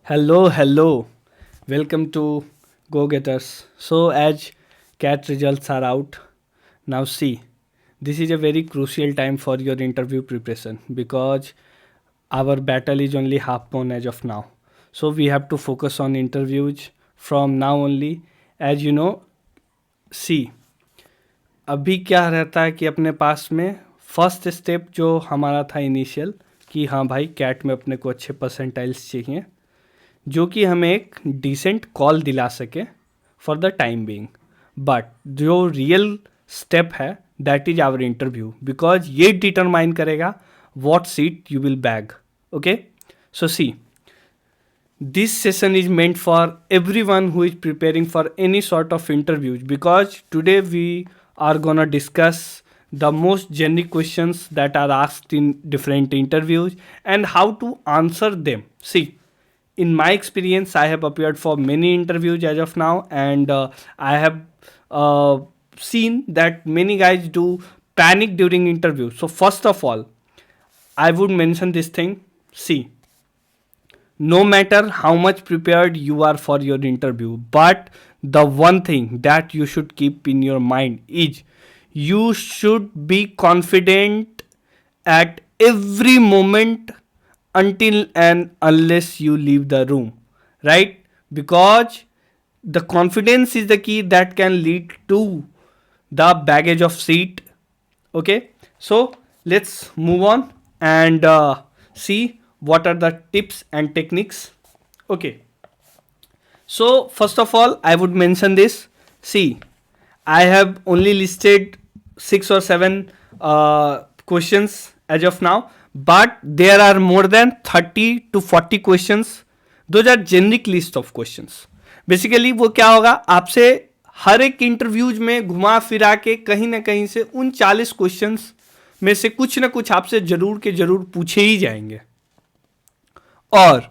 Hello. Welcome to Go Getters. So, as CAT results are out, now see, this is a very crucial time for your interview preparation because our battle is only half won as of now. So, we have to focus on interviews from now only. As you know, see, अभी क्या रहता है कि अपने पास में first step जो हमारा था इनिशियल कि हाँ भाई कैट में अपने को अच्छे परसेंटाइल्स चाहिए जो कि हमें एक डिसेंट कॉल दिला सके for the time being. But जो रियल स्टेप है that is our interview because ये डिटरमाइन करेगा what seat you will bag. Okay, so see, this session is meant for everyone who is preparing for any sort of interviews because today we are gonna discuss the most generic questions that are asked in different interviews and how to answer them. See, in my experience I have appeared for many interviews as of now and I have seen that many guys do panic during interviews. So first of all I would mention this thing. See, no matter how much prepared you are for your interview, but the one thing that you should keep in your mind is you should be confident at every moment until and unless you leave the room, right? Because the confidence is the key that can lead to the baggage of seat. Okay, so let's move on and see what are the tips and techniques. Okay, so first of all I would mention this. See, I have only listed 6 or 7 questions as of now, but there are more than 30 to 40 questions. Those are generic list of questions. Basically वो क्या होगा, आपसे हर एक interviews में घुमा फिरा के कहीं ना कहीं से उन 40 क्वेश्चंस में से कुछ ना कुछ आपसे जरूर के जरूर पूछे ही जाएंगे और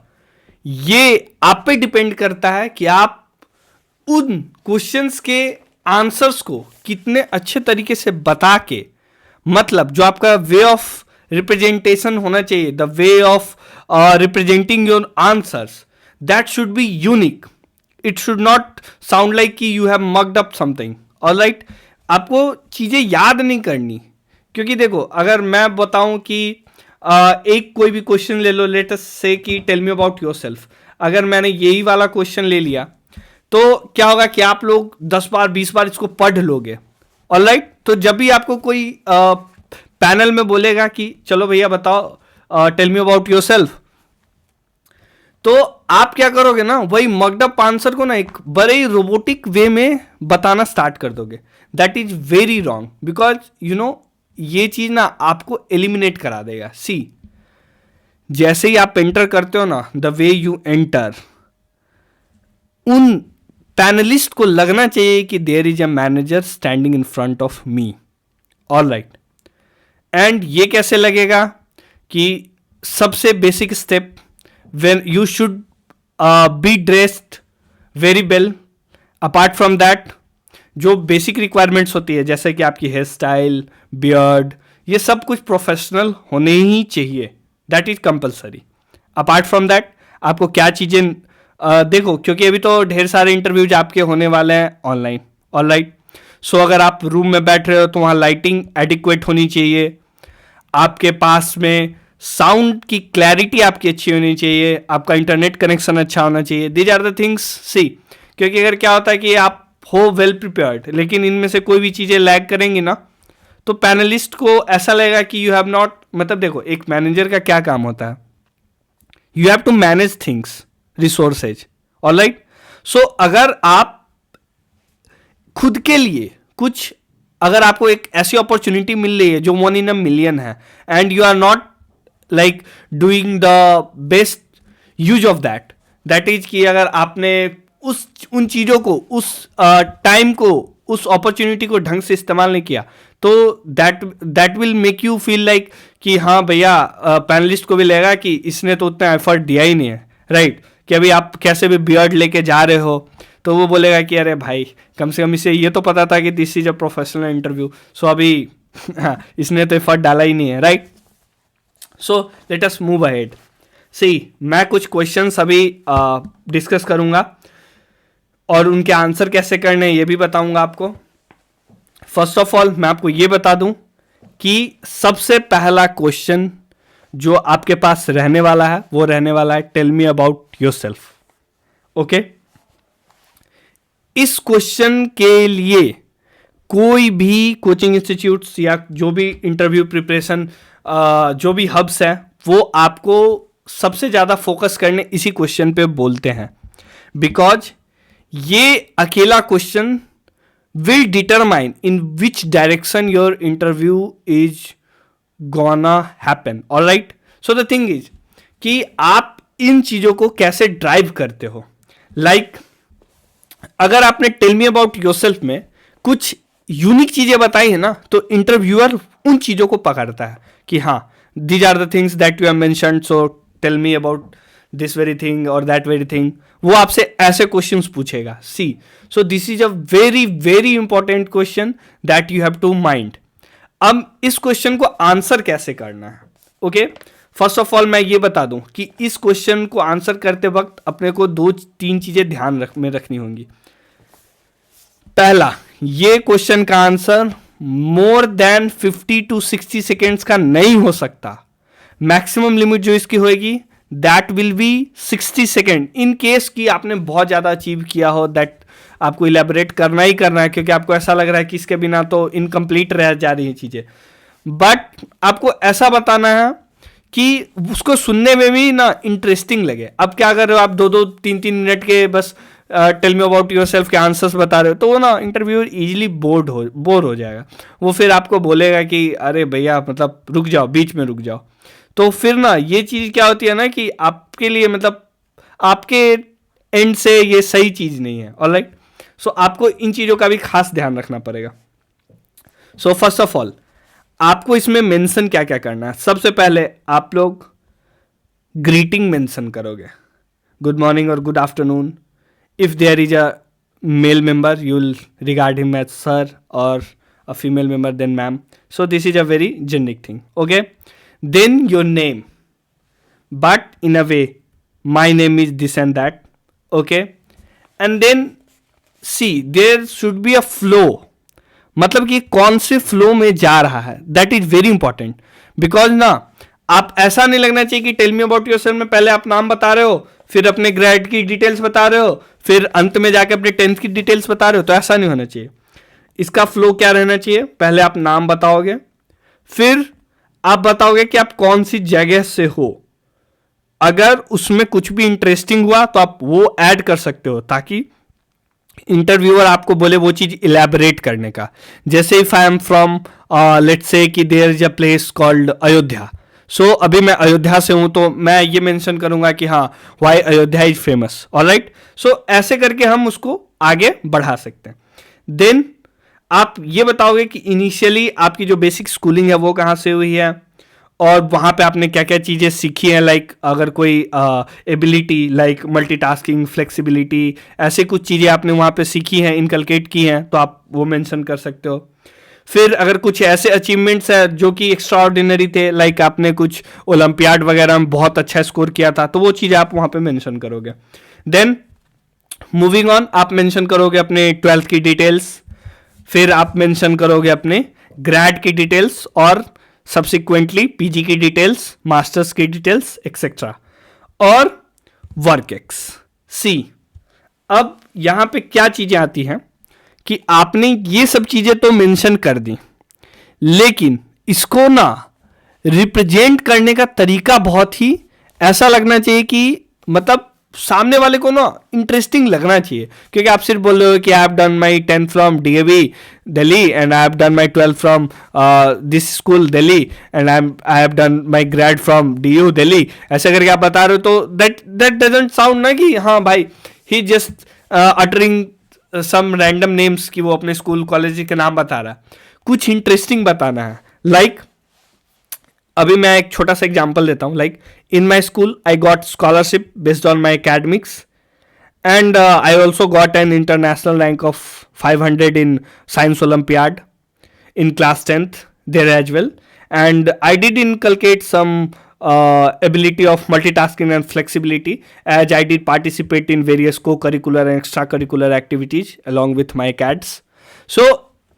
ये आप पे डिपेंड करता है कि आप उन क्वेश्चंस के आंसर्स को कितने अच्छे तरीके से बता के, मतलब जो आपका वे ऑफ रिप्रेजेंटेशन होना चाहिए, the way of representing your answers, that should be unique. It should not sound like कि you have mucked up something. Alright, आपको चीज़ें याद नहीं करनी, क्योंकि देखो अगर मैं बताऊं कि एक कोई भी क्वेश्चन ले लो, लेट अस से कि टेल मी अबाउट योरसेल्फ, अगर मैंने यही वाला क्वेश्चन ले लिया तो क्या होगा कि आप लोग 10 बार 20 बार इसको पढ़ लोगे. ऑलराइट, तो जब भी आपको कोई पैनल में बोलेगा कि चलो भैया बताओ टेल मी अबाउट योरसेल्फ, तो आप क्या करोगे ना, वही मकडअप आंसर को ना एक बड़े ही रोबोटिक वे में बताना स्टार्ट कर दोगे. That is very wrong because you know ये चीज ना आपको एलिमिनेट करा देगा. सी, जैसे ही आप एंटर करते हो ना, द वे यू एंटर, उन पैनलिस्ट को लगना चाहिए कि there is a manager standing in front of me. Alright, and ये कैसे लगेगा कि सबसे basic step, when you should be dressed very well. apart from that जो बेसिक रिक्वायरमेंट्स होती है जैसे कि आपकी हेयर स्टाइल, बियर्ड, ये सब कुछ प्रोफेशनल होने ही चाहिए. That is compulsory. Apart from that आपको क्या चीज़ें देखो, क्योंकि अभी तो ढेर सारे इंटरव्यूज आपके होने वाले हैं ऑनलाइन. ऑलराइट, सो अगर आप रूम में बैठ रहे हो तो वहाँ लाइटिंग एडिक्वेट होनी चाहिए, आपके पास में साउंड की क्लैरिटी आपकी अच्छी होनी चाहिए, आपका इंटरनेट कनेक्शन अच्छा होना चाहिए. These are the things. See, क्योंकि अगर क्या होता है कि आप हो वेल प्रिपेयर्ड लेकिन इनमें से कोई भी चीज़ें लैग करेंगी ना, तो पैनलिस्ट को ऐसा लगेगा कि यू हैव नॉट, मतलब देखो एक मैनेजर का क्या काम होता है, you have to manage things, resources. Alright, so अगर आप खुद के लिए कुछ, अगर आपको एक ऐसी अपॉर्चुनिटी मिल रही है जो 1 in a million है and you are not like doing the best use of that is कि अगर आपने उन चीज़ों को, उस टाइम को, उस अपॉर्चुनिटी को ढंग से इस्तेमाल नहीं किया, तो that will make you feel like कि हाँ भैया, पैनलिस्ट को भी लगेगा कि इसने तो उतना एफर्ट दिया ही नहीं है. राइट, कि अभी आप कैसे भी बियर्ड लेके जा रहे हो तो वो बोलेगा कि अरे भाई कम से कम इसे ये तो पता था कि this is a professional interview, so अभी इसने तो एफर्ट डाला ही नहीं है. Right, so let us move ahead. मैं कुछ क्वेश्चंस अभी डिस्कस करूंगा और उनके आंसर कैसे करने ये भी बताऊंगा आपको. फर्स्ट ऑफ ऑल मैं आपको ये बता दूं कि सबसे पहला क्वेश्चन जो आपके पास रहने वाला है वो रहने वाला है tell me about yourself. Okay, इस क्वेश्चन के लिए कोई भी कोचिंग इंस्टीट्यूट्स या जो भी इंटरव्यू प्रिपरेशन जो भी हब्स हैं वो आपको सबसे ज़्यादा फोकस करने इसी क्वेश्चन पे बोलते हैं. बिकॉज ये अकेला question will determine in which direction your interview is gonna happen. Alright, so the thing is कि आप इन चीज़ों को कैसे ड्राइव करते हो. लाइक अगर आपने टेल मी अबाउट योरसेल्फ में कुछ यूनिक चीजें बताई है ना तो इंटरव्यूअर उन चीजों को पकड़ता है कि हाँ these are the things that you have mentioned, so tell me about this very thing और दैट वेरी थिंग. वो आपसे ऐसे क्वेश्चंस पूछेगा. See, so this is a very very important question that you have to mind. अब इस question को answer कैसे करना है. ओके, फर्स्ट ऑफ ऑल मैं ये बता दूं कि इस क्वेश्चन को आंसर करते वक्त अपने को 2-3 चीजें ध्यान में रखनी होंगी. पहला, ये क्वेश्चन का answer more than 50 to 60 seconds का नहीं हो सकता. मैक्सिमम लिमिट जो इसकी होगी that will be 60 second. In case कि आपने बहुत ज्यादा अचीव किया हो, दैट आपको इलेबोरेट करना ही करना है क्योंकि आपको ऐसा लग रहा है कि इसके बिना तो इनकम्प्लीट रह जा रही है चीजें. बट आपको ऐसा बताना है कि उसको सुनने में भी ना इंटरेस्टिंग लगे. अब क्या अगर आप 2-3 मिनट के बस टेल मी अबाउट योरसेल्फ के आंसर्स बता रहे हो तो वो ना इंटरव्यूअर इजीली बोर हो जाएगा. वो फिर आपको बोलेगा कि अरे भैया मतलब रुक जाओ, बीच में रुक जाओ. तो फिर ना ये चीज़ क्या होती है ना कि आपके लिए मतलब आपके एंड से ये सही चीज़ नहीं है. ऑलराइट, सो आपको इन चीज़ों का भी खास ध्यान रखना पड़ेगा. सो फर्स्ट ऑफ ऑल आपको इसमें मेंशन क्या क्या करना है. सबसे पहले आप लोग ग्रीटिंग मेंशन करोगे, गुड मॉर्निंग और good afternoon. If there is a male member, you'll regard him as sir, or a female member then ma'am. So this is a very generic thing. Okay, then your name, but in a way my name is this and that. Okay, and then see there should be a flow. मतलब कि कौन से flow में जा रहा है, that is very important. Because ना आप ऐसा नहीं लगना चाहिए कि टेल मी अबाउट योरसेल्फ में पहले आप नाम बता रहे हो, फिर अपने ग्रेड की डिटेल्स बता रहे हो, फिर अंत में जाके अपने 10th की डिटेल्स बता रहे हो. तो ऐसा नहीं होना चाहिए. इसका फ्लो क्या रहना चाहिए, पहले आप नाम बताओगे, फिर आप बताओगे कि आप कौन सी जगह से हो. अगर उसमें कुछ भी इंटरेस्टिंग हुआ तो आप वो ऐड कर सकते हो ताकि इंटरव्यूअर आपको बोले वो चीज इलेबोरेट करने का. जैसे if I am from let's say कि there is a place called Ayodhya. So अभी मैं अयोध्या से हूं तो मैं ये मेंशन करूंगा कि हाँ why Ayodhya is famous. Alright, so ऐसे करके हम उसको आगे बढ़ा सकते हैं. देन आप ये बताओगे कि इनिशियली आपकी जो बेसिक स्कूलिंग है वो कहाँ से हुई है और वहाँ पे आपने क्या क्या चीज़ें सीखी हैं. लाइक अगर कोई एबिलिटी लाइक मल्टीटास्किंग, फ्लेक्सिबिलिटी, ऐसे कुछ चीज़ें आपने वहाँ पे सीखी हैं, इनकलकेट की हैं तो आप वो मेंशन कर सकते हो. फिर अगर कुछ ऐसे अचीवमेंट्स है जो कि एक्स्ट्रा ऑर्डिनरी थे, लाइक आपने कुछ ओलंपियाड वगैरह में बहुत अच्छा स्कोर किया था तो वो चीज़ें आप वहाँ पे मेंशन करोगे. देन मूविंग ऑन, आप मेंशन करोगे अपने 12th की डिटेल्स, फिर आप मेंशन करोगे अपने ग्रेड की डिटेल्स और सब्सिक्वेंटली पीजी की डिटेल्स, मास्टर्स की डिटेल्स एक्सेट्रा, और वर्क एक्स. सी, अब यहां पे क्या चीजें आती हैं कि आपने ये सब चीजें तो मेंशन कर दी, लेकिन इसको ना रिप्रेजेंट करने का तरीका बहुत ही ऐसा लगना चाहिए कि मतलब सामने वाले को ना इंटरेस्टिंग लगना चाहिए. क्योंकि आप सिर्फ बोल रहे हो कि I have done my 10th from DAV Delhi and I have done my 12th from this school Delhi and I have done my grade from DU Delhi, ऐसे करके आप बता रहे हो तो दैट डजंट साउंड ना कि हाँ भाई he just uttering some random names कि वो अपने स्कूल कॉलेज के नाम बता रहा है. कुछ इंटरेस्टिंग बताना है. लाइक अभी मैं एक छोटा सा एग्जांपल देता हूँ. Like in my school I got scholarship based on my academics and I also got an international rank of 500 in science olympiad in class 10th there as well, and I did inculcate some ability of multitasking and flexibility, as I did participate in various co-curricular and extracurricular activities along with my CADs. So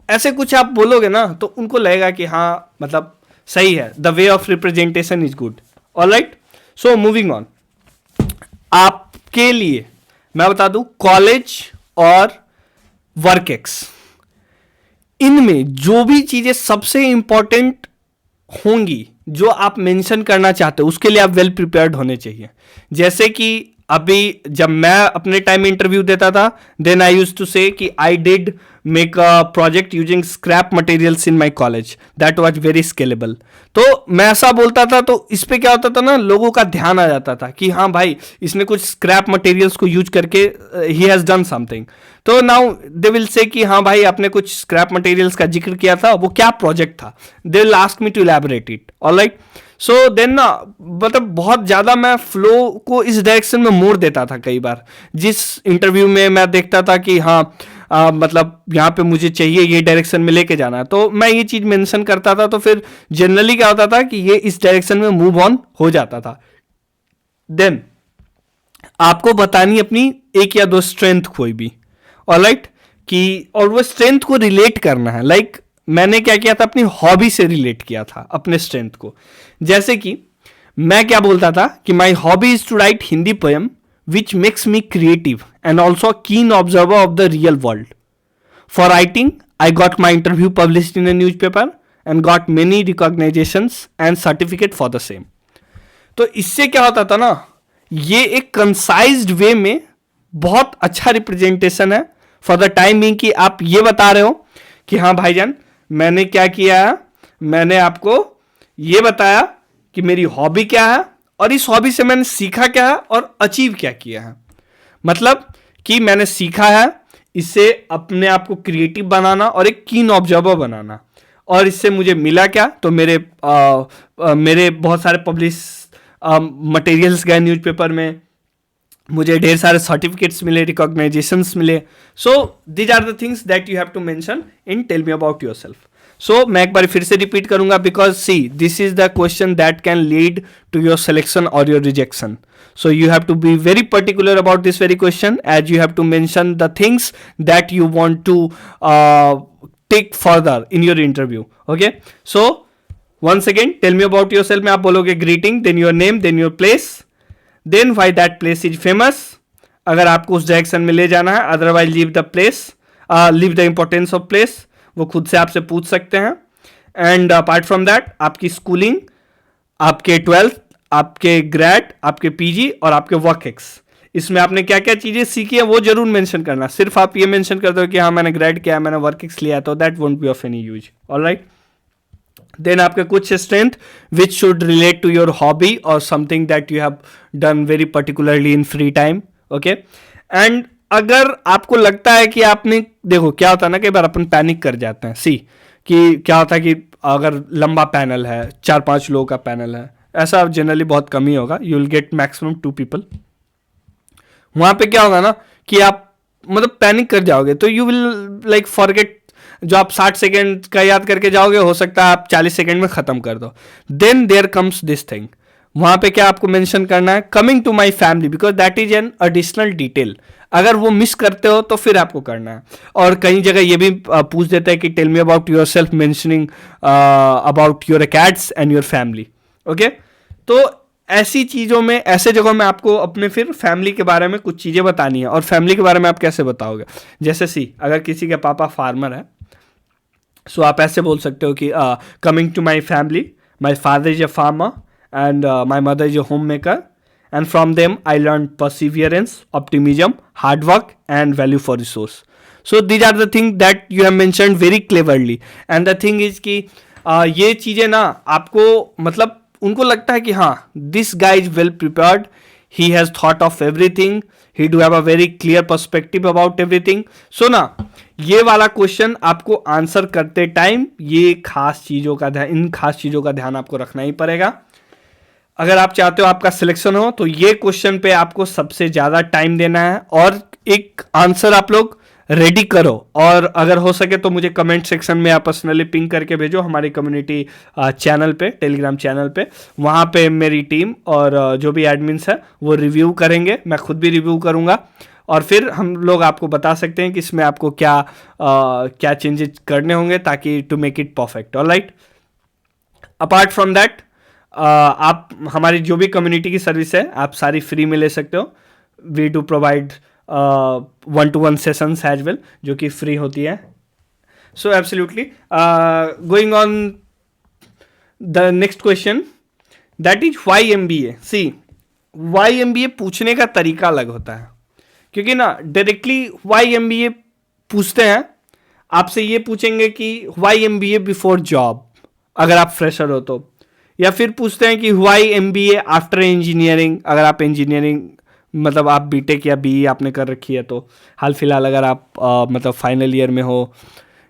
ऐसे कुछ आप बोलोगे ना तो उनको लगेगा कि हाँ मतलब सही है, the way of representation is good. Alright, so moving on. आपके लिए मैं बता दूं, कॉलेज और वर्क एक्स, इनमें जो भी चीजें सबसे इंपॉर्टेंट होंगी जो आप मेंशन करना चाहते हो, उसके लिए आप वेल प्रिपेयर्ड होने चाहिए. जैसे कि अभी जब मैं अपने टाइम में इंटरव्यू देता था, देन आई यूज्ड टू से कि I did make a project using scrap materials in my college that was very scalable. तो मैं ऐसा बोलता था तो इस पे क्या होता था ना, लोगों का ध्यान आ जाता था कि हाँ भाई इसने कुछ स्क्रैप मटेरियल्स को यूज करके ही हैज डन समथिंग. तो नाउ दे विल से कि हाँ भाई आपने कुछ स्क्रैप मटेरियल्स का जिक्र किया था, वो क्या प्रोजेक्ट था, they will ask me to elaborate it. Alright, so then ना मतलब बहुत ज़्यादा मैं फ्लो को इस डायरेक्शन में मोड़ देता था. कई बार जिस इंटरव्यू में मैं देखता था कि हाँ मतलब यहाँ पे मुझे चाहिए ये डायरेक्शन में लेके जाना है, तो मैं ये चीज़ मेंशन करता था. तो फिर जनरली क्या होता था कि ये इस डायरेक्शन में मूव ऑन हो जाता था. देन आपको बतानी अपनी एक या दो स्ट्रेंथ कोई भी. ऑलराइट, कि और वो स्ट्रेंथ को रिलेट करना है. लाइक मैंने क्या किया था, अपनी हॉबी से रिलेट किया था अपने स्ट्रेंथ को. जैसे कि मैं क्या बोलता था कि my hobby is to write Hindi poem which makes me creative and also keen observer of the real world. For writing I got my interview published in a newspaper and got many recognitions and certificate for the same. तो इससे क्या होता था ना, ये एक concised वे में बहुत अच्छा रिप्रेजेंटेशन है फॉर द टाइम बिंग कि आप ये बता रहे हो कि हाँ भाईजान मैंने क्या किया है, मैंने आपको ये बताया कि मेरी हॉबी क्या है और इस हॉबी से मैंने सीखा क्या है और अचीव क्या किया है. मतलब कि मैंने सीखा है इससे अपने आप को क्रिएटिव बनाना और एक कीन ऑब्जर्वर बनाना, और इससे मुझे मिला क्या, तो मेरे बहुत सारे पब्लिश मटेरियल्स गए न्यूज़पेपर में, मुझे ढेर सारे सर्टिफिकेट्स मिले, रिकॉग्नाइजेशंस मिले. So these are the things that you have to mention in tell me about yourself. So मैं एक बार फिर से रिपीट करूंगा because see this is the question that can lead to your selection और your rejection. So you have to be very particular about this very question, as you have to mention the things that you want to take further in your interview. Okay, so once again tell me about yourself. में आप बोलोगे greeting, then your name, then your place, then why that place is famous. अगर आपको उस direction में ले जाना है, otherwise leave the place, leave the importance of place, वो खुद से आपसे पूछ सकते हैं. एंड अपार्ट फ्रॉम दैट आपकी स्कूलिंग, आपके 12th, आपके ग्रेड, आपके पीजी और आपके वर्क एक्स, इसमें आपने क्या क्या चीजें सीखी है वो जरूर मेंशन करना. सिर्फ आप ये मेंशन कर दो कि हाँ मैंने ग्रेड किया, मैंने वर्क एक्स लिया, तो that won't be of any use. Alright, then आपके कुछ strength which should relate to your hobby और something that you have done very particularly in free time. Okay, and अगर आपको लगता है कि आपने, देखो क्या होता है ना, कई बार अपन पैनिक कर जाते हैं. सी कि क्या होता है कि अगर लंबा पैनल है, 4-5 लोगों का पैनल है, ऐसा जनरली बहुत कम ही होगा, you will get maximum 2 people. वहां पे क्या होगा ना कि आप मतलब पैनिक कर जाओगे, तो यू विल लाइक फॉरगेट. जो आप 60 सेकेंड का याद करके जाओगे, हो सकता है आप 40 सेकेंड में खत्म कर दो. Then there comes this thing. वहां पे क्या आपको मेंशन करना है, coming to my family, because that is an additional detail. अगर वो मिस करते हो तो फिर आपको करना है. और कई जगह ये भी पूछ देता है कि tell me about yourself, mentioning about your cats and your family. Okay, तो ऐसी चीज़ों में, ऐसे जगहों में आपको अपने फिर फैमिली के बारे में कुछ चीज़ें बतानी है. और फैमिली के बारे में आप कैसे बताओगे, जैसे सी अगर किसी के पापा फार्मर है, सो आप ऐसे बोल सकते हो कि coming to my family, my father is a farmer and my mother is a homemaker, and from them I learned perseverance, optimism, hard work and value for resource. So these are the things that you have mentioned very cleverly. And the thing is कि ये चीज़ें ना आपको मतलब उनको लगता है कि हाँ this guy is well prepared, he has thought of everything, he do have a very clear perspective about everything. So ना ये वाला क्वेश्चन आपको आंसर करते टाइम ये खास चीज़ों का ध्यान, इन खास चीज़ों का ध्यान आपको रखना ही पड़ेगा. अगर आप चाहते हो आपका सिलेक्शन हो, तो ये क्वेश्चन पे आपको सबसे ज़्यादा टाइम देना है और एक आंसर आप लोग रेडी करो। और अगर हो सके तो मुझे कमेंट सेक्शन में आप पर्सनली पिंग करके भेजो हमारी कम्युनिटी चैनल पे, टेलीग्राम चैनल पे। वहाँ पे मेरी टीम और जो भी एडमिन्स है वो रिव्यू करेंगे, मैं खुद भी रिव्यू करूँगा, और फिर हम लोग आपको बता सकते हैं कि इसमें आपको क्या चेंजेस करने होंगे ताकि to make it perfect. Alright, apart from that आप हमारी जो भी कम्युनिटी की सर्विस है आप सारी फ्री में ले सकते हो। We do provide 1-to-1 sessions as well, जो कि फ्री होती है। So absolutely going on the next question, that is why MBA। See, why MBA पूछने का तरीका अलग होता है, क्योंकि ना डायरेक्टली वाई MBA पूछते हैं, आपसे ये पूछेंगे कि वाई MBA बिफोर जॉब अगर आप फ्रेशर हो तो, या फिर पूछते हैं कि वाई MBA आफ्टर इंजीनियरिंग अगर आप इंजीनियरिंग मतलब आप बीटेक या BE आपने कर रखी है तो, हाल फिलहाल अगर आप मतलब फाइनल ईयर में हो,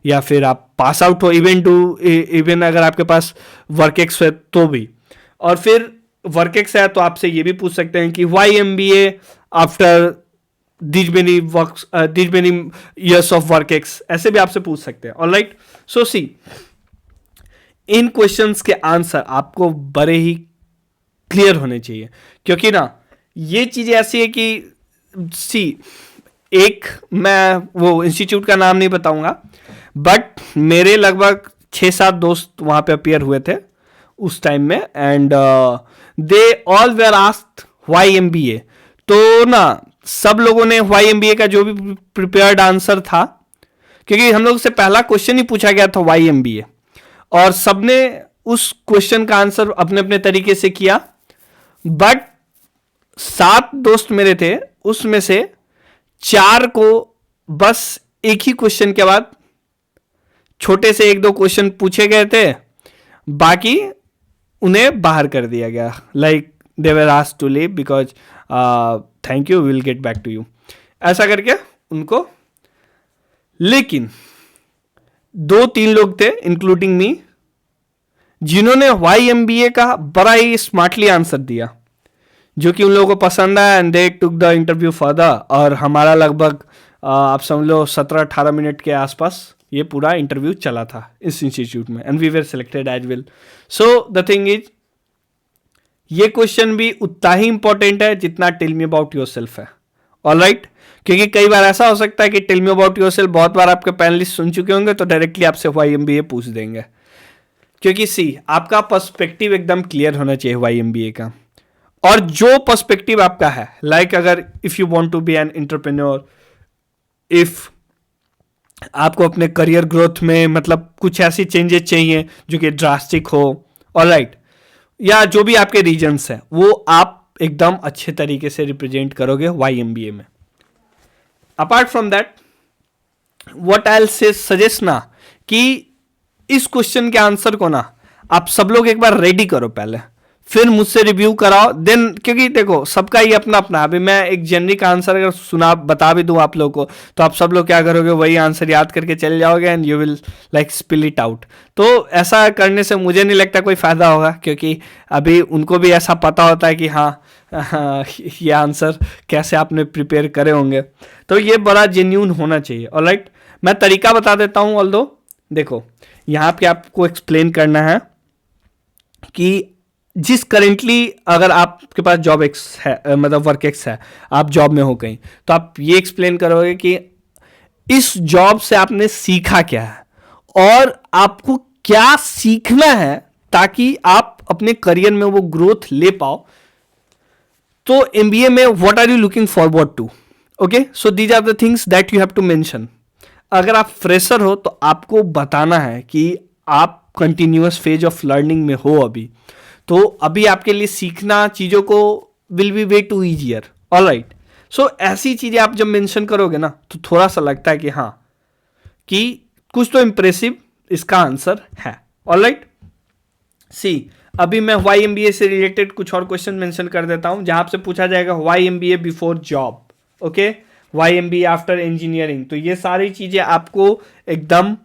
या फिर आप पास आउट हो, इवन अगर आपके पास वर्क एक्स है तो भी। और फिर वर्क एक्स है तो आपसे ये भी पूछ सकते हैं कि why MBA after this many years of work ex, ऐसे भी आपसे पूछ सकते हैं। ऑलराइट, सो सी, इन क्वेश्चंस के आंसर आपको बड़े ही क्लियर होने चाहिए, क्योंकि ना ये चीजें ऐसी है कि सी, एक मैं वो इंस्टीट्यूट का नाम नहीं बताऊंगा, बट मेरे लगभग 6-7 दोस्त वहां पे अपियर हुए थे उस टाइम में, and they all were asked why MBA। तो ना सब लोगों ने वाई MBA का जो भी प्रिपेयर्ड आंसर था, क्योंकि हम लोग से पहला क्वेश्चन ही पूछा गया था वाई MBA, और सबने उस क्वेश्चन का आंसर अपने अपने तरीके से किया। बट 7 दोस्त मेरे थे, उसमें से 4 को बस एक ही क्वेश्चन के बाद छोटे से 1-2 क्वेश्चन पूछे गए थे, बाकी उन्हें बाहर कर दिया गया, like they were asked to leave because thank you, will get back to you, ऐसा करके उनको। लेकिन 2-3 लोग थे इंक्लूडिंग मी जिन्होंने वाई MBA का बड़ा ही स्मार्टली आंसर दिया, जो कि उन लोगों को पसंद आया, and they took the interview further. और हमारा लगभग आप समझ लो 17-18 मिनट के आसपास ये पूरा इंटरव्यू चला था इस इंस्टीट्यूट में, and we were selected as well. So the thing is, ये क्वेश्चन भी उतना ही इंपॉर्टेंट है जितना टेल मी अबाउट योरसेल्फ है। ऑलराइट, क्योंकि कई बार ऐसा हो सकता है कि टेल मी अबाउट योरसेल्फ बहुत बार आपके पैनलिस्ट सुन चुके होंगे, तो डायरेक्टली आपसे वाई MBA पूछ देंगे, क्योंकि सी, आपका पर्सपेक्टिव एकदम क्लियर होना चाहिए वाई MBA का। और जो पर्सपेक्टिव आपका है, लाइक अगर if you want to be an entrepreneur, if आपको अपने करियर ग्रोथ में मतलब कुछ ऐसी चेंजेस चाहिए जो कि ड्रास्टिक हो, ऑलराइट, या जो भी आपके रीजन्स हैं वो आप एकदम अच्छे तरीके से रिप्रेजेंट करोगे वाई MBA में। Apart from that, what I से सजेस्ट ना, कि इस क्वेश्चन के आंसर को ना आप सब लोग एक बार रेडी करो पहले, फिर मुझसे रिव्यू कराओ देन, क्योंकि देखो सबका ही अपना अपना। अभी मैं एक जेनरिक आंसर अगर बता भी दूं आप लोगों को, तो आप सब लोग क्या करोगे, वही आंसर याद करके चले जाओगे and you will like spill it out. तो ऐसा करने से मुझे नहीं लगता कोई फायदा होगा, क्योंकि अभी उनको भी ऐसा पता होता है कि हाँ ये आंसर कैसे आपने प्रिपेयर करे होंगे। तो ये बड़ा जेन्यून होना चाहिए। ऑलराइट, मैं तरीका बता देता हूँ। ऑल्दो देखो, यहाँ पे आपको एक्सप्लेन करना है कि जिस करेंटली अगर आपके पास जॉब एक्स है, मतलब वर्क एक्स है, आप जॉब में हो कहीं, तो आप ये एक्सप्लेन करोगे कि इस जॉब से आपने सीखा क्या है और आपको क्या सीखना है ताकि आप अपने करियर में वो ग्रोथ ले पाओ। तो MBA में what are you looking forward to, okay, so these are the things that you have to mention. अगर आप फ्रेशर हो तो आपको बताना है कि आप कंटिन्यूअस फेज ऑफ लर्निंग में हो अभी, तो अभी आपके लिए सीखना चीज़ों को will be way too easier. Alright, so ऐसी चीज़ें आप जब मेंशन करोगे ना तो थोड़ा सा लगता है कि हाँ, कि कुछ तो इंप्रेसिव इसका आंसर है। ऑलराइट, सी, अभी मैं वाई MBA से रिलेटेड कुछ और क्वेश्चन मेंशन कर देता हूं, जहां आपसे पूछा जाएगा why MBA before job, okay, why MBA after engineering. तो ये सारी चीज़ें आपको एकदम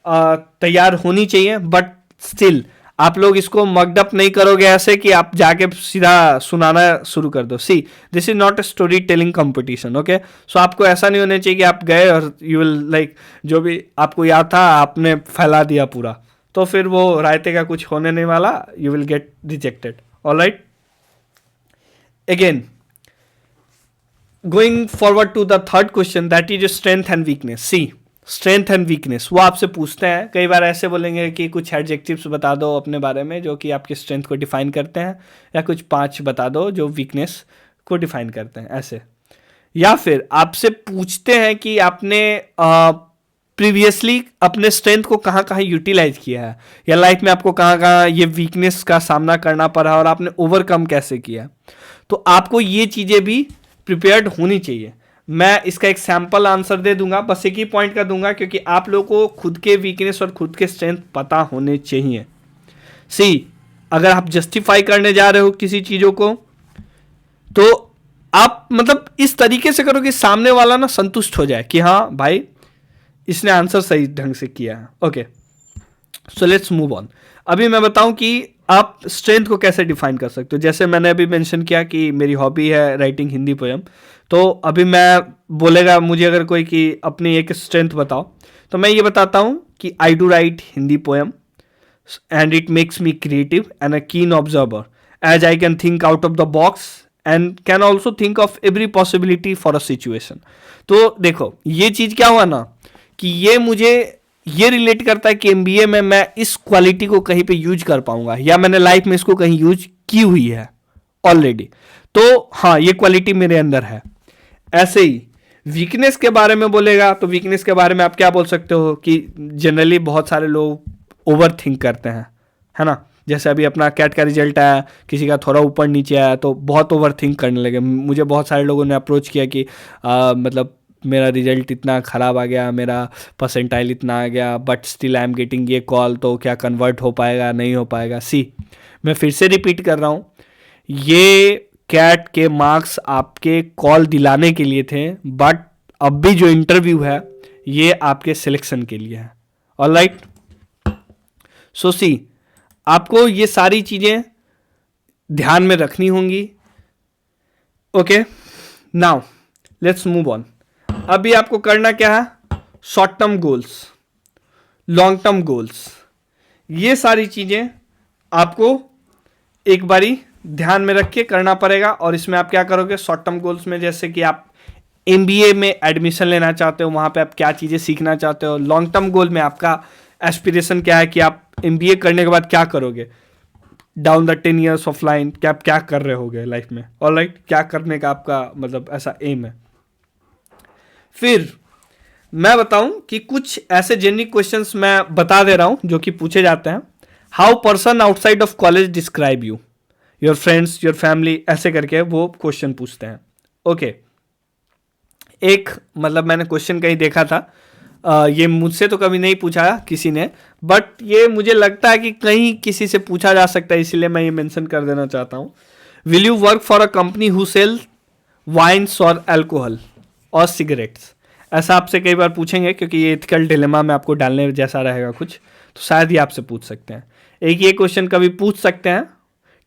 तैयार होनी चाहिए, बट स्टिल आप लोग इसको मकडअप नहीं करोगे ऐसे कि आप जाके सीधा सुनाना शुरू कर दो. See, this is not a story telling competition. Okay, so आपको ऐसा नहीं होना चाहिए कि आप गए और यू विल लाइक जो भी आपको याद था आपने फैला दिया पूरा, तो फिर वो रायते का कुछ होने नहीं वाला. You will get rejected. Alright, again going forward to the third question, that is strength and weakness. See, strength and weakness वो आपसे पूछते हैं. कई बार ऐसे बोलेंगे कि कुछ एडजेक्टिव्स बता दो अपने बारे में जो कि आपकी स्ट्रेंथ को डिफाइन करते हैं, या कुछ 5 बता दो जो वीकनेस को डिफाइन करते हैं, ऐसे. या फिर आपसे पूछते हैं कि आपने प्रीवियसली अपने स्ट्रेंथ को कहाँ कहाँ यूटिलाइज किया है, या लाइफ में आपको कहाँ कहाँ ये वीकनेस का सामना करना पड़ा और आपने ओवरकम कैसे किया. तो आपको ये चीज़ें भी प्रिपेयर्ड होनी चाहिए. मैं इसका एक सैंपल आंसर दे दूंगा, बस एक ही पॉइंट का दूंगा क्योंकि आप लोगों को खुद के वीकनेस और खुद के स्ट्रेंथ पता होने चाहिए. सी, अगर आप जस्टिफाई करने जा रहे हो किसी चीज़ों को तो आप मतलब इस तरीके से करो कि सामने वाला ना संतुष्ट हो जाए कि हाँ भाई इसने आंसर सही ढंग से किया है. Okay, so let's move on. अभी मैं बताऊं कि आप स्ट्रेंथ को कैसे डिफाइन कर सकते हो. जैसे मैंने अभी मेंशन किया कि मेरी हॉबी है राइटिंग हिंदी पोएम, तो अभी मैं बोलेगा मुझे अगर कोई कि अपनी एक स्ट्रेंथ बताओ, तो मैं ये बताता हूँ कि I do write Hindi poem and it makes me creative and a keen observer as I can think out of the box and can also think of every possibility for a situation. तो देखो ये चीज़ क्या हुआ ना कि ये मुझे ये रिलेट करता है कि एमबीए में मैं इस क्वालिटी को कहीं पे यूज कर पाऊंगा, या मैंने लाइफ में इसको कहीं यूज की हुई है ऑलरेडी. तो हाँ, ये क्वालिटी मेरे अंदर है. ऐसे ही वीकनेस के बारे में बोलेगा तो वीकनेस के बारे में आप क्या बोल सकते हो कि जनरली बहुत सारे लोग ओवर थिंक करते हैं, है ना. जैसे अभी अपना कैट का रिजल्ट आया, किसी का थोड़ा ऊपर नीचे आया तो बहुत ओवर थिंक करने लगे. मुझे बहुत सारे लोगों ने अप्रोच किया कि मतलब मेरा रिजल्ट इतना ख़राब आ गया, मेरा परसेंटाइल इतना आ गया, but still I am getting ये कॉल, तो क्या कन्वर्ट हो पाएगा नहीं हो पाएगा. सी, मैं फिर से रिपीट कर रहा हूँ, ये कैट के मार्क्स आपके कॉल दिलाने के लिए थे, बट अब भी जो इंटरव्यू है ये आपके सिलेक्शन के लिए है. ऑलराइट, सो सी, आपको ये सारी चीज़ें ध्यान में रखनी होंगी. Okay, now let's move on. अभी आपको करना क्या है, short term goals, long term goals, ये सारी चीज़ें आपको एक बारी ध्यान में रख के करना पड़ेगा. और इसमें आप क्या करोगे शॉर्ट टर्म गोल्स में, जैसे कि आप एमबीए में एडमिशन लेना चाहते हो, वहाँ पे आप क्या चीज़ें सीखना चाहते हो. लॉन्ग टर्म गोल में आपका एस्पिरेशन क्या है कि आप एमबीए करने के बाद क्या करोगे down the 10 years of line, कि आप क्या कर रहे होगे लाइफ में. ऑलराइट, क्या करने का आपका मतलब ऐसा एम है. फिर मैं बताऊं कि कुछ ऐसे जेनरिक क्वेश्चंस मैं बता दे रहा हूं जो कि पूछे जाते हैं. How person outside of college describe you, your friends, your family, ऐसे करके वो क्वेश्चन पूछते हैं. ओके, एक मतलब मैंने क्वेश्चन कहीं देखा था, ये मुझसे तो कभी नहीं पूछा किसी ने, बट ये मुझे लगता है कि कहीं किसी से पूछा जा सकता है, इसीलिए मैं ये मेंशन कर देना चाहता हूँ. Will you work for a company who sell wines और अल्कोहल और सिगरेट्स. ऐसा आपसे कई बार पूछेंगे क्योंकि ये एथिकल डिलेमा में आपको डालने जैसा रहेगा कुछ, तो शायद ये आपसे पूछ सकते हैं. एक ये क्वेश्चन कभी पूछ सकते हैं,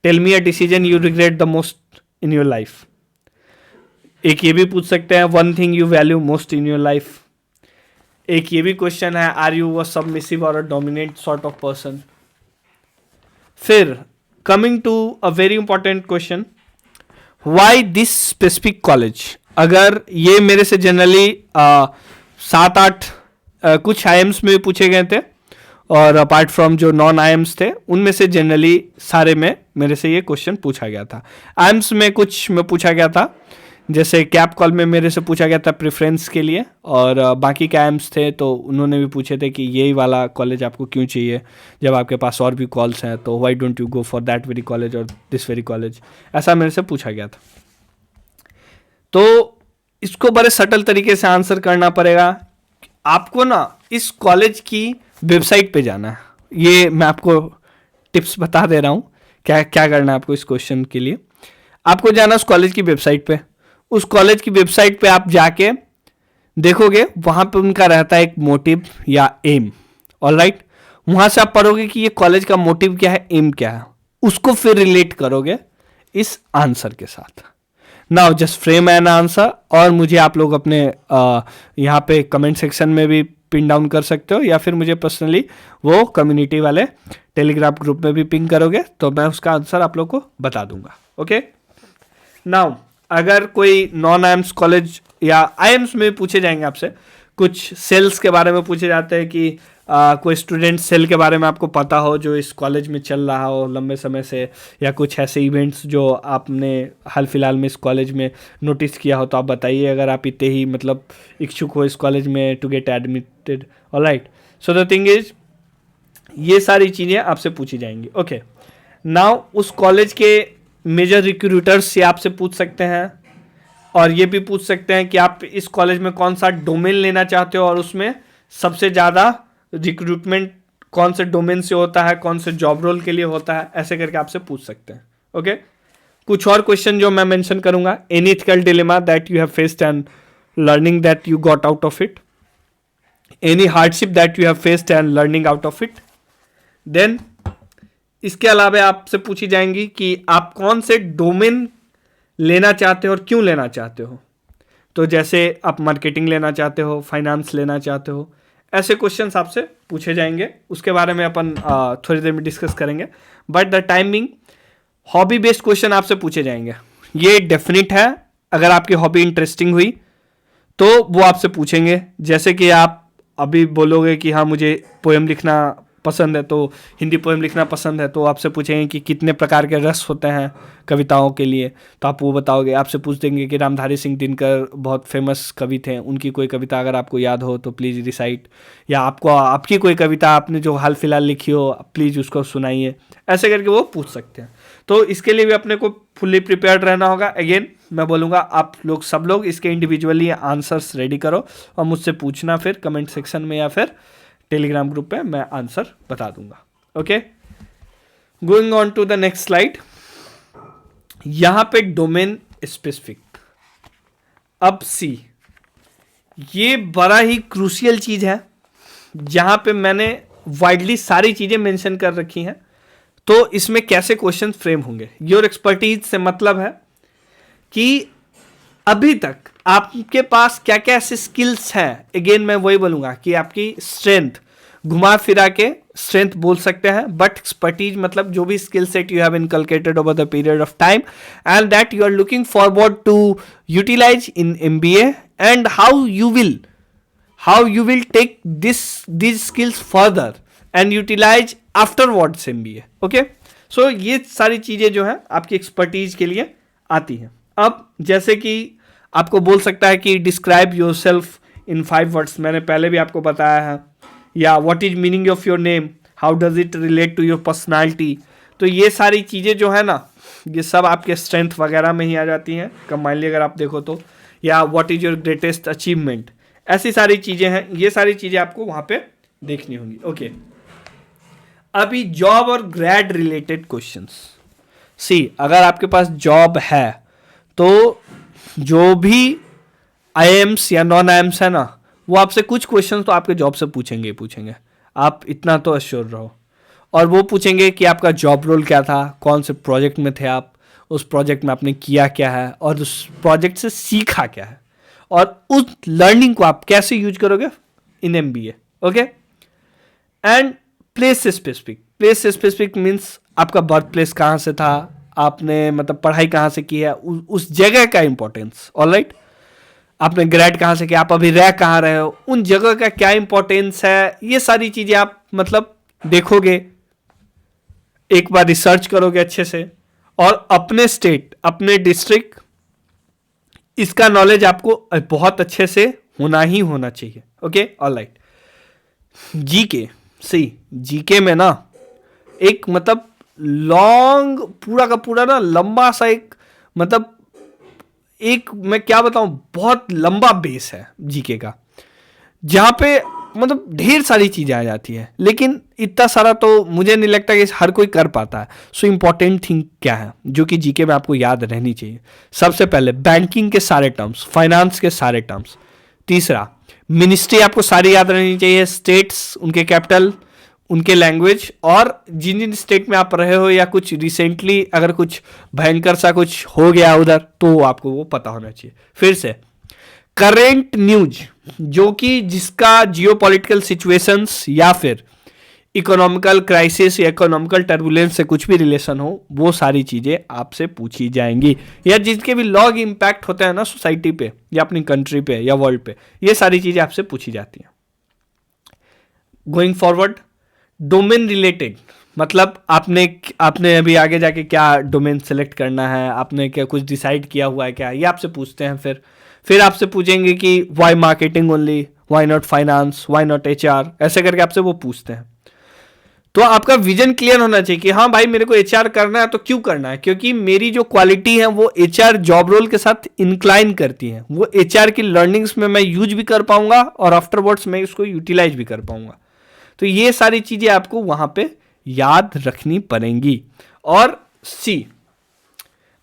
tell me a decision you regret the most in your life. एक ये भी पूछ सकते हैं, one thing you value most in your life. एक ये भी क्वेश्चन है, आर यू अ सबमिसिव और a dominant sort of person. फिर coming to a very important question, why this specific college. अगर ये मेरे से जनरली 7-8 कुछ आईएम्स में भी पूछे गए थे, और अपार्ट फ्रॉम जो नॉन आईएम्स थे उनमें से जनरली सारे में मेरे से ये क्वेश्चन पूछा गया था. आईएम्स में कुछ में पूछा गया था, जैसे कैप कॉल में मेरे से पूछा गया था प्रेफरेंस के लिए, और बाकी के आईएम्स थे तो उन्होंने भी पूछे थे कि यही वाला कॉलेज आपको क्यों चाहिए जब आपके पास और भी कॉल्स हैं, तो why don't you go for that very college और दिस वेरी कॉलेज, ऐसा मेरे से पूछा गया था. तो इसको बड़े सटल तरीके से आंसर करना पड़ेगा. आपको ना इस कॉलेज की वेबसाइट पे जाना है. ये मैं आपको टिप्स बता दे रहा हूँ क्या क्या करना है आपको इस क्वेश्चन के लिए. आपको जाना उस कॉलेज की वेबसाइट पे. उस कॉलेज की वेबसाइट पे आप जाके देखोगे, वहाँ पे उनका रहता है एक मोटिव या एम. ऑलराइट, वहां से आप पढ़ोगे कि ये कॉलेज का मोटिव क्या है, एम क्या है, उसको फिर रिलेट करोगे इस आंसर के साथ. Now just frame an answer, और मुझे आप लोग अपने यहाँ पे कमेंट सेक्शन में भी पिन डाउन कर सकते हो, या फिर मुझे पर्सनली वो कम्युनिटी वाले टेलीग्राम ग्रुप में भी पिंग करोगे तो मैं उसका आंसर आप लोग को बता दूंगा. ओके. नाउ अगर कोई नॉन आईएम्स कॉलेज या आईएम्स में पूछे जाएंगे आपसे, कुछ सेल्स के बारे में पूछे जाते हैं कि कोई स्टूडेंट सेल के बारे में आपको पता हो जो इस कॉलेज में चल रहा हो लंबे समय से, या कुछ ऐसे इवेंट्स जो आपने हाल फिलहाल में इस कॉलेज में नोटिस किया हो तो आप बताइए, अगर आप इतने ही मतलब इच्छुक हो इस कॉलेज में to get admitted. Alright. So the thing is, ये सारी चीज़ें आपसे पूछी जाएंगी. ओके. नाउ उस कॉलेज के मेजर रिक्रूटर्स से आपसे पूछ सकते हैं, और ये भी पूछ सकते हैं कि आप इस कॉलेज में कौन सा डोमेन लेना चाहते हो और उसमें सबसे ज़्यादा रिक्रूटमेंट कौन से डोमेन से होता है, कौन से जॉब रोल के लिए होता है, ऐसे करके आपसे पूछ सकते हैं. ओके. कुछ और क्वेश्चन जो मैं मेंशन करूंगा, any ethical dilemma that you have faced and learning that you got out of it, any hardship that you have faced and learning out of it. Then इसके अलावा आपसे पूछी जाएंगी कि आप कौन से डोमेन लेना चाहते हो और क्यों लेना चाहते हो. तो जैसे आप मार्केटिंग लेना चाहते हो, फाइनेंस लेना चाहते हो, ऐसे क्वेश्चंस आपसे पूछे जाएंगे. उसके बारे में अपन थोड़ी देर में डिस्कस करेंगे. But the timing hobby based question आपसे पूछे जाएंगे. ये डेफिनेट है, अगर आपकी हॉबी इंटरेस्टिंग हुई तो वो आपसे पूछेंगे. जैसे कि आप अभी बोलोगे कि हाँ मुझे पोएम लिखना पसंद है, तो हिंदी पोएम लिखना पसंद है, तो आपसे पूछेंगे कि कितने प्रकार के रस होते हैं कविताओं के लिए, तो आप वो बताओगे. आपसे पूछ देंगे कि रामधारी सिंह दिनकर बहुत फेमस कवि थे, उनकी कोई कविता अगर आपको याद हो तो प्लीज़ रिसाइट, या आपको आपकी कोई कविता आपने जो हाल फिलहाल लिखी हो प्लीज़ उसको सुनाइए. ऐसे करके वो पूछ सकते हैं. तो इसके लिए भी अपने को फुल्ली प्रिपेयर्ड रहना होगा. अगेन मैं बोलूँगा आप लोग सब लोग इसके इंडिविजुअली आंसर्स रेडी करो और मुझसे पूछना फिर कमेंट सेक्शन में या फिर टेलीग्राम ग्रुप पे, मैं आंसर बता दूंगा. Okay. Going on to the next slide. यहां पे डोमेन स्पेसिफिक. अब सी, ये बड़ा ही क्रूशियल चीज है जहां पे मैंने वाइडली सारी चीजें मेंशन कर रखी हैं. तो इसमें कैसे क्वेश्चन फ्रेम होंगे, योर एक्सपर्टीज से मतलब है कि अभी तक आपके पास क्या क्या ऐसे स्किल्स हैं. अगेन मैं वही बोलूंगा कि आपकी स्ट्रेंथ, घुमा फिरा के स्ट्रेंथ बोल सकते हैं, बट एक्सपर्टीज मतलब जो भी skill set you have inculcated over the period of time and that you are looking forward to utilise in MBA, and how you will take these skills further and utilize afterwards MBA. ओके. सो ये सारी चीजें जो है आपकी expertise के लिए आती हैं. अब जैसे कि आपको बोल सकता है कि describe yourself in 5 words, मैंने पहले भी आपको बताया है, या what is meaning of your name, how does it relate to your personality. तो ये सारी चीज़ें जो है ना, ये सब आपके स्ट्रेंथ वगैरह में ही आ जाती हैं कंबाइनली अगर आप देखो तो, या what is your greatest achievement, ऐसी सारी चीज़ें हैं. ये सारी चीज़ें आपको वहाँ पे देखनी होंगी. ओके. अभी जॉब और ग्रेड रिलेटेड क्वेश्चंस. सी, अगर आपके पास जॉब है तो जो भी आईएम्स या नॉन आईएम्स है ना, वो आपसे कुछ क्वेश्चन तो आपके जॉब से पूछेंगे. आप इतना तो अश्योर रहो. और वो पूछेंगे कि आपका जॉब रोल क्या था, कौन से प्रोजेक्ट में थे आप, उस प्रोजेक्ट में आपने किया क्या है, और उस प्रोजेक्ट से सीखा क्या है, और उस लर्निंग को आप कैसे यूज करोगे in MBA. Okay. And place specific means आपका बर्थ प्लेस कहाँ से था, आपने मतलब पढ़ाई कहाँ से की है, उस जगह का इंपॉर्टेंस. ऑलराइट. आपने ग्रेड कहाँ से किया, आप अभी रह कहाँ रहे हो, उन जगह का क्या इंपॉर्टेंस है, ये सारी चीजें आप मतलब देखोगे, एक बार रिसर्च करोगे अच्छे से, और अपने स्टेट, अपने डिस्ट्रिक्ट, इसका नॉलेज आपको बहुत अच्छे से होना ही होना चाहिए. ओके. ऑलराइट. जीके. जीके में ना एक मतलब लॉन्ग पूरा का पूरा ना लंबा सा एक मतलब एक मैं क्या बताऊं, बहुत लंबा बेस है जीके का, जहां पे मतलब ढेर सारी चीजें आ जाती है, लेकिन इतना सारा तो मुझे नहीं लगता कि हर कोई कर पाता है. सो इंपॉर्टेंट थिंग क्या है जो कि जीके में आपको याद रहनी चाहिए. सबसे पहले बैंकिंग के सारे टर्म्स, फाइनेंस के सारे टर्म्स. तीसरा, मिनिस्ट्री आपको सारी याद रहनी चाहिए, स्टेट्स, उनके कैपिटल, उनके लैंग्वेज, और जिन जिन स्टेट में आप रहे हो या कुछ रिसेंटली अगर कुछ भयंकर सा कुछ हो गया उधर तो आपको वो पता होना चाहिए। फिर से करेंट न्यूज, जो कि जिसका जियोपॉलिटिकल सिचुएशंस या फिर इकोनॉमिकल क्राइसिस या इकोनॉमिकल टर्बुलेंस से कुछ भी रिलेशन हो, वो सारी चीज़ें आपसे पूछी जाएंगी, या जिसके भी लॉग इम्पैक्ट होते हैं ना सोसाइटी पे या अपनी कंट्री पे या वर्ल्ड पे, ये सारी चीज़ें आपसे पूछी जाती हैं। गोइंग फॉरवर्ड, डोमेन रिलेटेड, मतलब आपने आपने अभी आगे जाके क्या डोमेन सेलेक्ट करना है, आपने क्या कुछ डिसाइड किया हुआ है क्या, ये आपसे पूछते हैं। फिर आपसे पूछेंगे कि why marketing only, why not finance, why not HR, ऐसे करके आपसे वो पूछते हैं। तो आपका विजन क्लियर होना चाहिए कि हाँ भाई मेरे को एचआर करना है, तो क्यों करना है, क्योंकि मेरी जो क्वालिटी है वो एचआर जॉब रोल के साथ इंक्लाइन करती है, वो एचआर की लर्निंग्स में मैं यूज भी कर पाऊंगा और आफ्टरवर्ड्स मैं इसको यूटिलाइज भी कर पाऊंगा। तो ये सारी चीजें आपको वहां पे याद रखनी पड़ेंगी। और सी,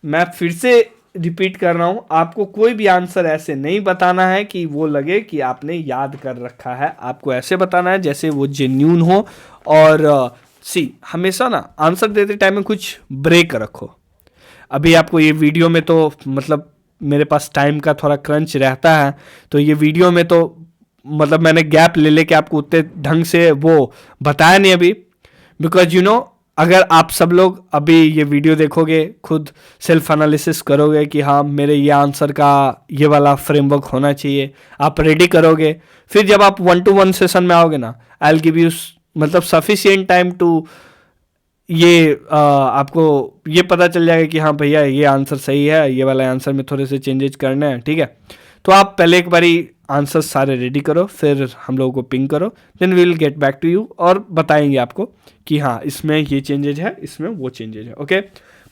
मैं फिर से रिपीट कर रहा हूं, आपको कोई भी आंसर ऐसे नहीं बताना है कि वो लगे कि आपने याद कर रखा है, आपको ऐसे बताना है जैसे वो जेन्यून हो। और सी, हमेशा ना आंसर देते टाइम में कुछ ब्रेक रखो। अभी आपको ये वीडियो में तो मतलब मेरे पास टाइम का थोड़ा क्रंच रहता है, तो ये वीडियो में तो मतलब मैंने गैप ले लेके आपको उतने ढंग से वो बताया नहीं अभी, बिकॉज यू नो अगर आप सब लोग अभी ये वीडियो देखोगे, खुद सेल्फ एनालिसिस करोगे कि हाँ मेरे ये आंसर का ये वाला फ्रेमवर्क होना चाहिए, आप रेडी करोगे, फिर जब आप 1-to-1 सेशन में आओगे ना, आई विल गिव यू मतलब सफिशिएंट टाइम टू ये आपको ये पता चल जाएगा कि हाँ भैया ये आंसर सही है, ये वाला आंसर में थोड़े से चेंजेस करने हैं, ठीक है। तो आप पहले एक बारी आंसर सारे रेडी करो, फिर हम लोगों को पिंग करो, then we will get back to you और बताएंगे आपको कि हाँ इसमें ये चेंजेज है, इसमें वो चेंजेज है। ओके,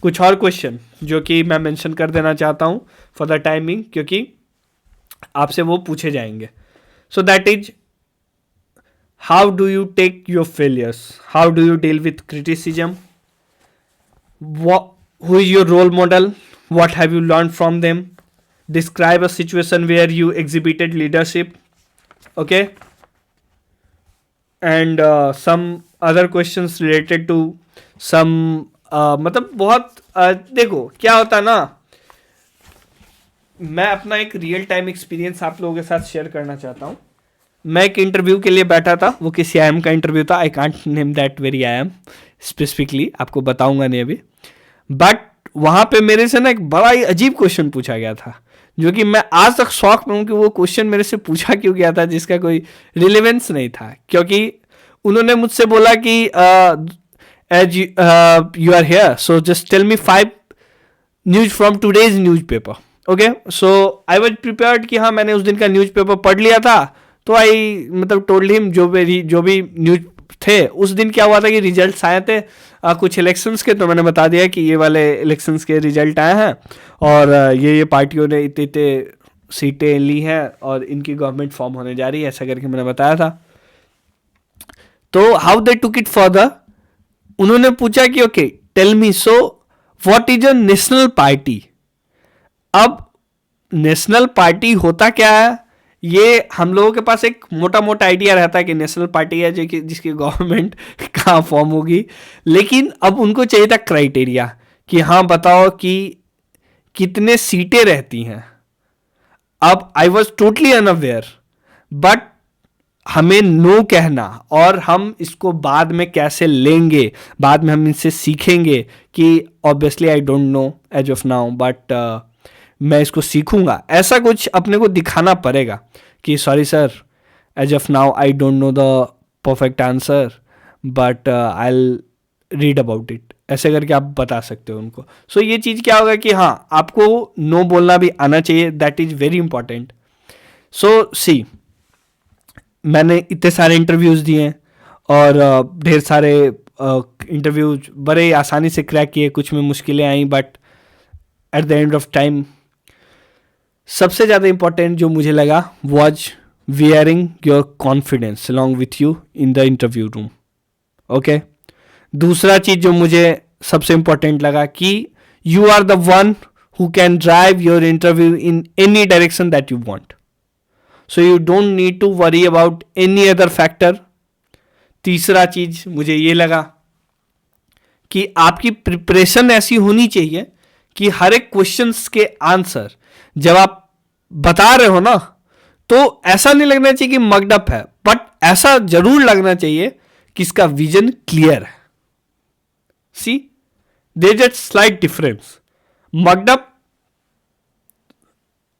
कुछ और क्वेश्चन जो कि मैं मेंशन कर देना चाहता हूँ फॉर द टाइमिंग, क्योंकि आपसे वो पूछे जाएंगे। So that is, how do you take your failures, how do you deal with criticism, who is your role model, what have you learned from them, describe a situation where you exhibited leadership, okay, and some other questions related to some मतलब बहुत देखो क्या होता है ना, मैं अपना एक रियल टाइम एक्सपीरियंस आप लोगों के साथ शेयर करना चाहता हूँ। मैं एक इंटरव्यू के लिए बैठा था, वो किसी IIM का इंटरव्यू था, I can't name that very IIM specifically, आपको बताऊंगा नहीं अभी, बट वहां पे मेरे से ना एक बड़ा ही अजीब क्वेश्चन पूछा गया था, जो कि मैं आज तक शॉक में हूं कि वो क्वेश्चन मेरे से पूछा क्यों गया था, जिसका कोई रिलेवेंस नहीं था। क्योंकि उन्होंने मुझसे बोला कि as you are here so just tell me 5 news from today's newspaper. Okay, so I was prepared कि हाँ मैंने उस दिन का न्यूज पेपर पढ़ लिया था, तो आई मतलब टोल्ड हिम जो भी न्यूज थे उस दिन क्या हुआ था कि रिजल्ट्स आए थे कुछ इलेक्शंस के, तो मैंने बता दिया कि ये वाले इलेक्शंस के रिजल्ट आए हैं और ये पार्टियों ने इतने इतने सीटें ली हैं और इनकी गवर्नमेंट फॉर्म होने जा रही है, ऐसा करके मैंने बताया था। तो how they took it further, उन्होंने पूछा कि okay tell me, so what is a national party. अब नेशनल पार्टी होता क्या है, ये हम लोगों के पास एक मोटा मोटा आइडिया रहता है कि नेशनल पार्टी है जो कि जिसकी गवर्नमेंट कहाँ फॉर्म होगी, लेकिन अब उनको चाहिए था क्राइटेरिया कि हाँ बताओ कि कितने सीटें रहती हैं। अब I was totally unaware, but हमें नो कहना और हम इसको बाद में कैसे लेंगे, बाद में हम इनसे सीखेंगे कि obviously I don't know as of now, but मैं इसको सीखूंगा, ऐसा कुछ अपने को दिखाना पड़ेगा कि sorry sir as of now I don't know the perfect answer but I read about it, ऐसे करके आप बता सकते हो उनको। सो ये चीज़ क्या होगा कि हाँ आपको नो बोलना भी आना चाहिए, दैट इज वेरी इंपॉर्टेंट। सो सी, मैंने इतने सारे इंटरव्यूज़ दिए और ढेर सारे इंटरव्यूज बड़े आसानी से क्रैक किए, कुछ में मुश्किलें आई, but at the end of time सबसे ज़्यादा इंपॉर्टेंट जो मुझे लगा was wearing your confidence along with you in the interview room. Okay, दूसरा चीज़ जो मुझे सबसे इंपॉर्टेंट लगा कि you are the one who can drive your interview in any direction that you want, so you don't need to worry about any other factor. तीसरा चीज मुझे ये लगा कि आपकी प्रिपरेशन ऐसी होनी चाहिए कि हर एक क्वेश्चंस के आंसर जब आप बता रहे हो ना, तो ऐसा नहीं लगना चाहिए कि मगडअप है, बट ऐसा जरूर लगना चाहिए कि इसका विजन क्लियर है. सी, देयर इज स्लाइट डिफरेंस. मगडअप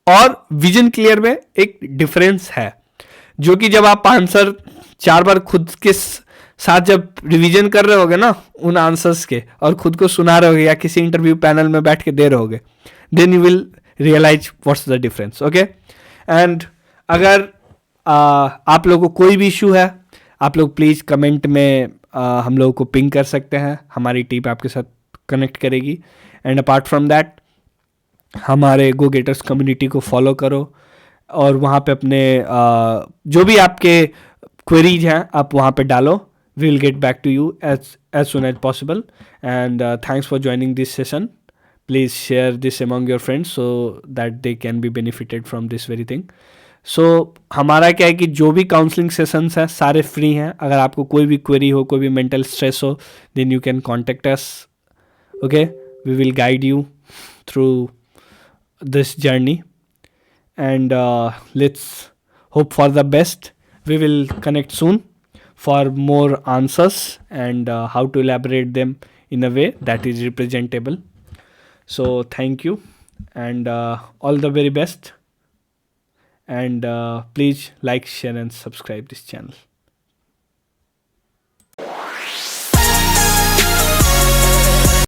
और विजन क्लियर में एक डिफरेंस है, जो कि जब आप आंसर 4 बार खुद के साथ जब रिवीजन कर रहे होगे ना उन आंसर्स के, और खुद को सुना रहे होगे या किसी इंटरव्यू पैनल में बैठ के दे रहे होगे, then you will realise what's the difference. Okay. And अगर आप लोगों को कोई भी इशू है, आप लोग प्लीज़ कमेंट में हम लोगों को पिंग कर सकते हैं. हमारी टीम आपके साथ कनेक्ट करेगी. एंड अपार्ट फ्रॉम दैट, हमारे गो गेटर्स कम्युनिटी को फॉलो करो और वहाँ पे अपने जो भी आपके क्वेरीज हैं आप वहाँ पे डालो. We will get back to you as soon as possible. And thanks for joining this session. Please share this among your friends so that they can be benefited from this very thing. So हमारा क्या है कि जो भी counselling sessions हैं सारे free हैं. अगर आपको कोई भी क्वेरी हो, कोई भी मेंटल स्ट्रेस हो, then you can contact us. Okay, we will guide you through this journey. And let's hope for the best. We will connect soon for more answers and how to elaborate them in a way that is representable. So thank you and all the very best. And please like, share and subscribe this channel.